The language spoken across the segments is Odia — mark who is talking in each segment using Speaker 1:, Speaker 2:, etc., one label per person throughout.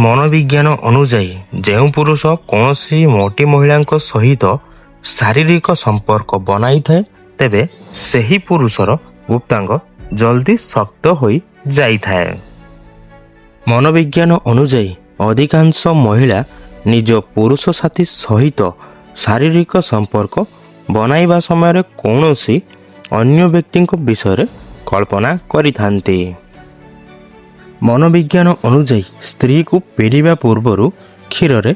Speaker 1: ମନୋବିଜ୍ଞାନ ଅନୁଯାୟୀ ଯେଉଁ ପୁରୁଷ କୌଣସି ମୋଟି ମହିଳାଙ୍କ ସହିତ ଶାରୀରିକ ସମ୍ପର୍କ ବନାଇଥାଏ ତେବେ ସେହି ପୁରୁଷର ଗୁପ୍ତାଙ୍ଗ ଜଲ୍ଦି ଶକ୍ତ ହୋଇଯାଇଥାଏ। ମନୋବିଜ୍ଞାନ ଅନୁଯାୟୀ ଅଧିକାଂଶ ମହିଳା ନିଜ ପୁରୁଷ ସାଥୀ ସହିତ ଶାରୀରିକ ସମ୍ପର୍କ ବନାଇବା ସମୟରେ କୌଣସି ଅନ୍ୟ ବ୍ୟକ୍ତିଙ୍କ ବିଷୟରେ କଳ୍ପନା କରିଥାନ୍ତି। ମନୋବିଜ୍ଞାନ ଅନୁଯାୟୀ ସ୍ତ୍ରୀକୁ ପିଇବା ପୂର୍ବରୁ କ୍ଷୀରରେ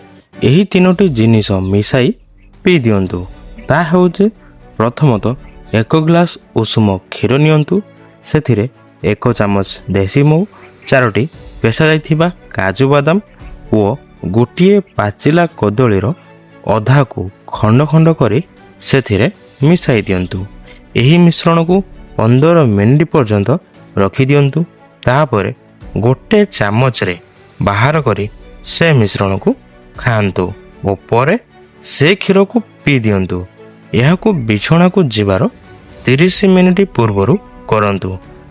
Speaker 1: ଏହି ତିନୋଟି ଜିନିଷ ମିଶାଇ ପିଇ ଦିଅନ୍ତୁ। ତାହା ହେଉଛି ପ୍ରଥମତଃ 1 ଗ୍ଲାସ ଉଷୁମ କ୍ଷୀର ନିଅନ୍ତୁ, ସେଥିରେ 1 ଚାମଚ ଦେଶୀ ମହୁ, 4ଟି ପେଷା ଯାଇଥିବା କାଜୁ ବାଦାମ ଓ ଗୋଟିଏ ପାଚିଲା କଦଳୀର ଅଧାକୁ ଖଣ୍ଡ ଖଣ୍ଡ କରି ସେଥିରେ ମିଶାଇ ଦିଅନ୍ତୁ। ଏହି ମିଶ୍ରଣକୁ 15 ମିନିଟ୍ ପର୍ଯ୍ୟନ୍ତ ରଖିଦିଅନ୍ତୁ। ତାପରେ ଗୋଟେ ଚାମଚରେ ବାହାର କରି ସେ ମିଶ୍ରଣକୁ ଖାଆନ୍ତୁ ଓ ପରେ ସେ କ୍ଷୀରକୁ ପିଇ ଦିଅନ୍ତୁ। ଏହାକୁ ବିଛଣାକୁ ଯିବାର 30 ମିନିଟ୍ ପୂର୍ବରୁ କରନ୍ତୁ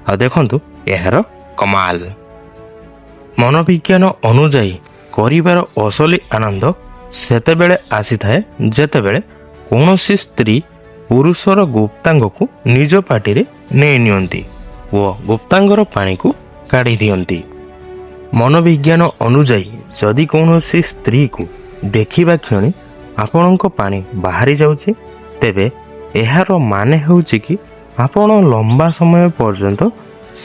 Speaker 1: ଆଉ ଦେଖନ୍ତୁ ଏହାର କମାଲ। ମନୋବିଜ୍ଞାନ ଅନୁଯାୟୀ କରିବାର ଅସଲି ଆନନ୍ଦ ସେତେବେଳେ ଆସିଥାଏ ଯେତେବେଳେ କୌଣସି ସ୍ତ୍ରୀ ପୁରୁଷର ଗୁପ୍ତାଙ୍ଗକୁ ନିଜ ପାଟିରେ ନେଇ ନିଅନ୍ତି ଓ ଗୁପ୍ତାଙ୍ଗର ପାଣିକୁ କାଢ଼ି ଦିଅନ୍ତି। ମନୋବିଜ୍ଞାନ ଅନୁଯାୟୀ ଯଦି କୌଣସି ସ୍ତ୍ରୀକୁ ଦେଖିବା କ୍ଷଣି ଆପଣଙ୍କ ପାଣି ବାହାରି ଯାଉଛି ତେବେ ଏହାର ମାନେ ହେଉଛି କି ଆପଣ ଲମ୍ବା ସମୟ ପର୍ଯ୍ୟନ୍ତ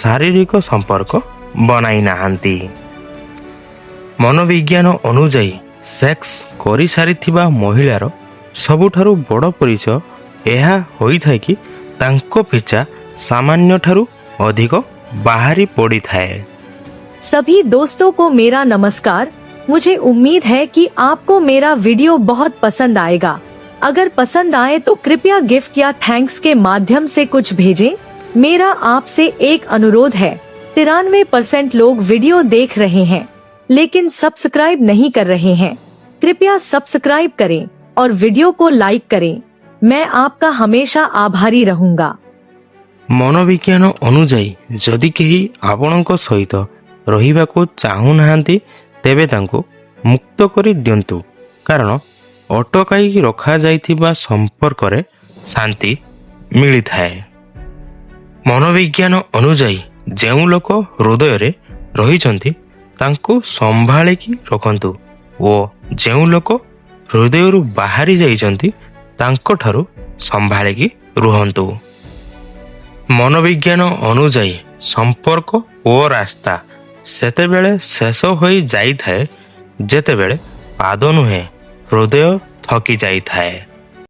Speaker 1: ଶାରୀରିକ ସମ୍ପର୍କ ବନାଇ ନାହାନ୍ତି। ମନୋବିଜ୍ଞାନ ଅନୁଯାୟୀ ସେକ୍ସ କରିସାରିଥିବା ମହିଳାର ସବୁଠାରୁ ବଡ଼ ପରିଚୟ ଏହା ହୋଇଥାଏ କି ତାଙ୍କ ପିଚା ସାମାନ୍ୟ ଠାରୁ ଅଧିକ ବାହାରି ପଡ଼ିଥାଏ।
Speaker 2: सभी दोस्तों को मेरा नमस्कार। मुझे उम्मीद है कि आपको मेरा वीडियो बहुत पसंद आएगा। अगर पसंद आए तो कृपया गिफ्ट या थैंक्स के माध्यम से कुछ भेजें। मेरा आपसे एक अनुरोध है, 93% लोग वीडियो देख रहे हैं लेकिन सब्सक्राइब नहीं कर रहे हैं। कृपया सब्सक्राइब करें और वीडियो को लाइक करें। मैं आपका हमेशा आभारी रहूंगा।
Speaker 1: ମନୋବିଜ୍ଞାନ ଅନୁଯାୟୀ ଯଦି କେହି ଆପଣଙ୍କ ସହିତ ରହିବାକୁ ଚାହୁଁନାହାନ୍ତି ତେବେ ତାଙ୍କୁ ମୁକ୍ତ କରି ଦିଅନ୍ତୁ, କାରଣ ଅଟକାଇ ରଖାଯାଇଥିବା ସମ୍ପର୍କରେ ଶାନ୍ତି ମିଳିଥାଏ। ମନୋବିଜ୍ଞାନ ଅନୁଯାୟୀ ଯେଉଁ ଲୋକ ହୃଦୟରେ ରହିଛନ୍ତି ତାଙ୍କୁ ସମ୍ଭାଳିକି ରଖନ୍ତୁ ଓ ଯେଉଁ ଲୋକ ହୃଦୟରୁ ବାହାରି ଯାଇଛନ୍ତି ତାଙ୍କଠାରୁ ସମ୍ଭାଳିକି ରୁହନ୍ତୁ। ମନୋବିଜ୍ଞାନ ଅନୁଯାୟୀ ସମ୍ପର୍କ ଓ ରାସ୍ତା ସେତେବେଳେ ଶେଷ ହୋଇଯାଇଥାଏ ଯେତେବେଳେ ପାଦ ନୁହେଁ ହୃଦୟ ଥକି ଯାଇଥାଏ।